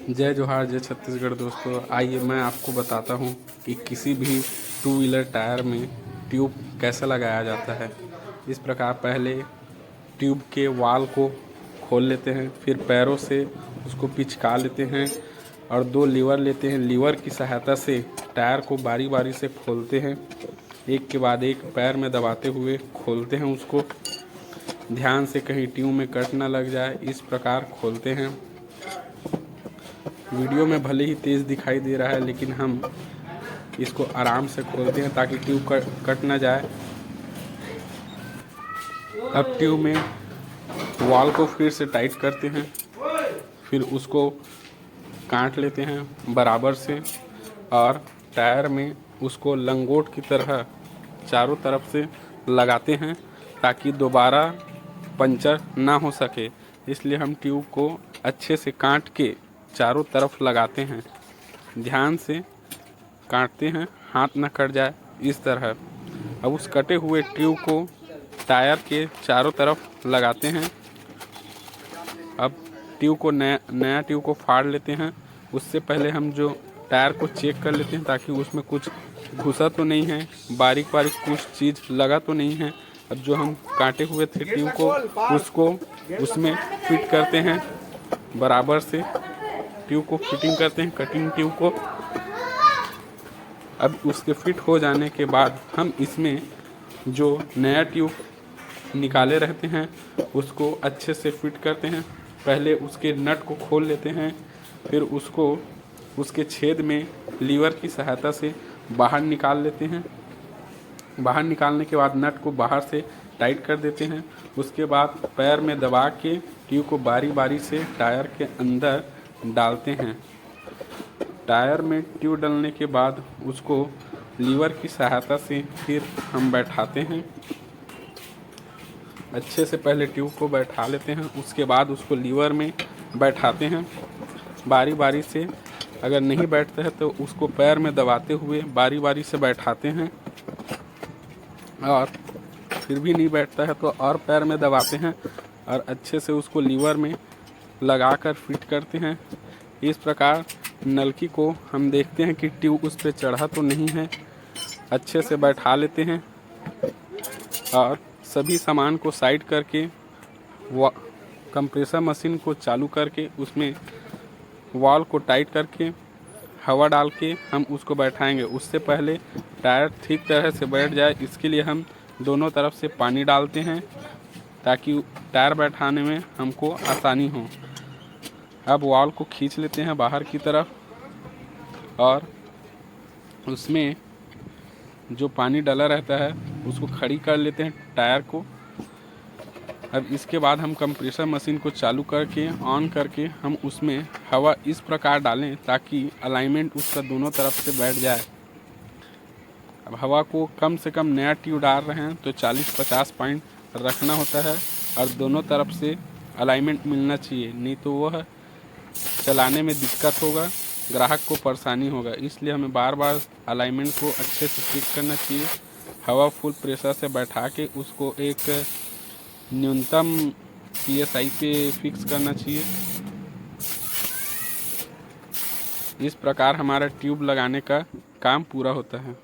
जय जोहार, जय छत्तीसगढ़। दोस्तों आइए मैं आपको बताता हूँ कि किसी भी टू व्हीलर टायर में ट्यूब कैसे लगाया जाता है। इस प्रकार पहले ट्यूब के वाल को खोल लेते हैं, फिर पैरों से उसको पिचका लेते हैं और दो लीवर लेते हैं। लीवर की सहायता से टायर को बारी बारी से खोलते हैं, एक के बाद एक पैर में दबाते हुए खोलते हैं उसको। ध्यान से कहीं ट्यूब में कट ना लग जाए, इस प्रकार खोलते हैं। वीडियो में भले ही तेज़ दिखाई दे रहा है, लेकिन हम इसको आराम से खोलते हैं ताकि ट्यूब कट ना जाए। अब ट्यूब में वाल को फिर से टाइट करते हैं, फिर उसको काट लेते हैं बराबर से और टायर में उसको लंगोट की तरह चारों तरफ से लगाते हैं ताकि दोबारा पंचर ना हो सके। इसलिए हम ट्यूब को अच्छे से काट के चारों तरफ लगाते हैं। ध्यान से काटते हैं, हाथ न कट जाए, इस तरह। अब उस कटे हुए ट्यूब को टायर के चारों तरफ लगाते हैं। अब ट्यूब को नया ट्यूब को फाड़ लेते हैं। उससे पहले हम जो टायर को चेक कर लेते हैं ताकि उसमें कुछ घुसा तो नहीं है, बारीक बारीक कुछ चीज़ लगा तो नहीं है। अब जो हम काटे हुए थे ट्यूब को, उसको उसमें फिट करते हैं बराबर से। ट्यूब को फिटिंग करते हैं, कटिंग ट्यूब को। अब उसके फिट हो जाने के बाद हम इसमें जो नया ट्यूब निकाले रहते हैं उसको अच्छे से फिट करते हैं। पहले उसके नट को खोल लेते हैं, फिर उसको उसके छेद में लीवर की सहायता से बाहर निकाल लेते हैं। बाहर निकालने के बाद नट को बाहर से टाइट कर देते हैं। उसके बाद पैर में दबा के ट्यूब को बारी बारी से टायर के अंदर डालते हैं। टायर में ट्यूब डालने के बाद उसको लीवर की सहायता से फिर हम बैठाते हैं। अच्छे से पहले ट्यूब को बैठा लेते हैं, उसके बाद उसको लीवर में बैठाते हैं बारी बारी से। अगर नहीं बैठता है तो उसको पैर में दबाते हुए बारी बारी से बैठाते हैं, और फिर भी नहीं बैठता है तो और पैर में दबाते हैं और अच्छे से उसको लीवर में लगाकर फिट करते हैं। इस प्रकार नलकी को हम देखते हैं कि ट्यूब उस पर चढ़ा तो नहीं है। अच्छे से बैठा लेते हैं और सभी सामान को साइड करके कंप्रेसर मशीन को चालू करके उसमें वाल को टाइट करके हवा डाल के हम उसको बैठाएंगे। उससे पहले टायर ठीक तरह से बैठ जाए, इसके लिए हम दोनों तरफ से पानी डालते हैं ताकि टायर बैठाने में हमको आसानी हो। अब वाल को खींच लेते हैं बाहर की तरफ और उसमें जो पानी डाला रहता है उसको खड़ी कर लेते हैं टायर को। अब इसके बाद हम कंप्रेसर मशीन को चालू करके ऑन करके हम उसमें हवा इस प्रकार डालें ताकि अलाइनमेंट उसका दोनों तरफ से बैठ जाए। अब हवा को कम से कम नया ट्यूब डाल रहे हैं तो 40-50 पॉइंट रखना होता है और दोनों तरफ से अलाइनमेंट मिलना चाहिए, नहीं तो वह चलाने में दिक्कत होगा, ग्राहक को परेशानी होगा। इसलिए हमें बार बार अलाइनमेंट को अच्छे से चेक करना चाहिए। हवा फुल प्रेशर से बैठा के उसको एक न्यूनतम PSI पे फिक्स करना चाहिए। इस प्रकार हमारा ट्यूब लगाने का काम पूरा होता है।